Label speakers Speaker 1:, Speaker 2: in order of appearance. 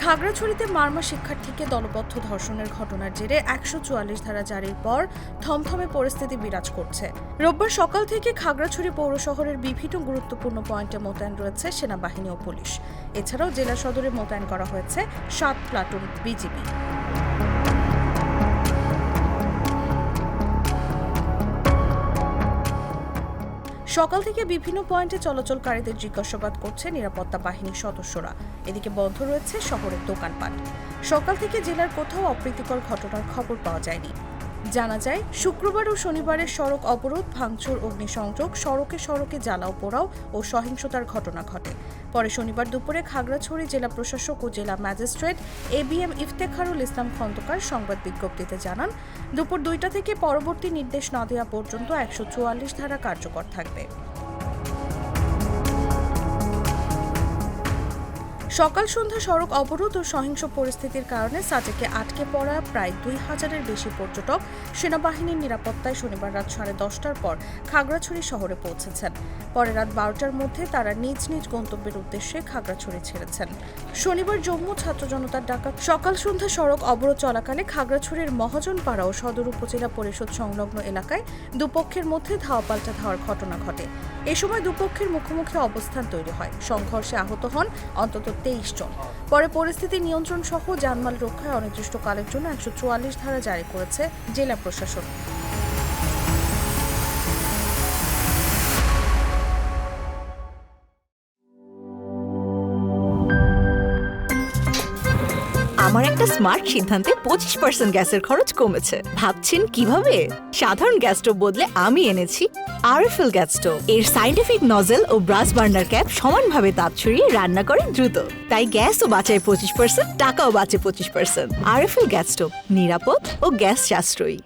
Speaker 1: খাগড়াছড়িতে মারমা শিক্ষার্থীকে দলবদ্ধ ধর্ষণের ঘটনার জেরে ১৪৪ ধারা জারির পর থমথমে পরিস্থিতি বিরাজ করছে। রোববার সকাল থেকে খাগড়াছড়ি পৌর শহরের বিভিন্ন গুরুত্বপূর্ণ পয়েন্টে মোতায়েন রয়েছে সেনাবাহিনী ও পুলিশ। এছাড়াও জেলা সদরে মোতায়েন করা হয়েছে ৭ প্লাটুন বিজিবি। সকাল থেকে বিভিন্ন পয়েন্টে চলাচলকারীদের জিজ্ঞাসাবাদ করছে নিরাপত্তা বাহিনীর সদস্যরা। এদিকে বন্ধ রয়েছে শহরের দোকানপাট। সকাল থেকে জেলার কোথাও অপ্রীতিকর ঘটনার খবর পাওয়া যায়নি। জানা যায়, শুক্রবার ও শনিবারের সড়ক অবরোধ, ভাঙচুর, অগ্নিসংযোগ, সড়কে সড়কে জ্বালাও পোড়াও ও সহিংসতার ঘটনা ঘটে। পরে শনিবার দুপুরে খাগড়াছড়ি জেলা প্রশাসক ও জেলা ম্যাজিস্ট্রেট ABM ইফতেখারুল ইসলাম খন্দকার সংবাদ বিজ্ঞপ্তিতে জানান, দুপুর ২টা থেকে পরবর্তী নির্দেশ না দেওয়া পর্যন্ত ১৪৪ ধারা কার্যকর থাকবে। সকাল সন্ধ্যা সড়ক অবরোধ ও সহিংস পরিস্থিতির কারণে সাজেকে আটকে পড়া প্রায় ২,০০০-এর বেশি পর্যটক সেনাবাহিনীর নিরাপত্তায় শনিবার রাত 10:30টার পর খাগড়াছড়ি শহরে পৌঁছেছেন। পরে রাত 12টার মধ্যে তারা নিজ নিজ গন্তব্যের উদ্দেশ্যে খাগড়াছড়ি ছেড়েছেন। শনিবার জম্মু ছাত্র জনতার ডাকা সকাল সন্ধ্যা সড়ক অবরোধ চলাকালে খাগড়াছড়ির মহাজনপাড়া ও সদর উপজেলা পরিষদ সংলগ্ন এলাকায় দুপক্ষের মধ্যে ধাওয়া-পাল্টা ধাওয়ার ঘটনা ঘটে। এ সময় দুপক্ষের মুখোমুখি অবস্থান তৈরি হয়। সংঘর্ষে আহত হন অন্তত 23 জন। পরে পরিস্থিতি নিয়ন্ত্রণ সহ জানমাল রক্ষায় অনির্দিষ্টকালের জন্য ১৪৪ ধারা জারি করেছে জেলা প্রশাসন।
Speaker 2: আমার একটা স্মার্ট সিদ্ধান্তে 25% গ্যাসের খরচ কমেছে। ভাবছেন কিভাবে? সাধারণ গ্যাস স্টোভ বদলে আমি এনেছি আরএফএল গ্যাস স্টোভ। এর সাইন্টিফিক নজল ও ব্রাস বার্নার ক্যাপ সমানভাবে তাপ ছড়িয়ে রান্না করে দ্রুত। তাই গ্যাসও বাঁচায় 25%, টাকাও বাঁচে 25%। আরএফএল গ্যাস স্টোভ নিরাপদ ও গ্যাস সাশ্রয়ী।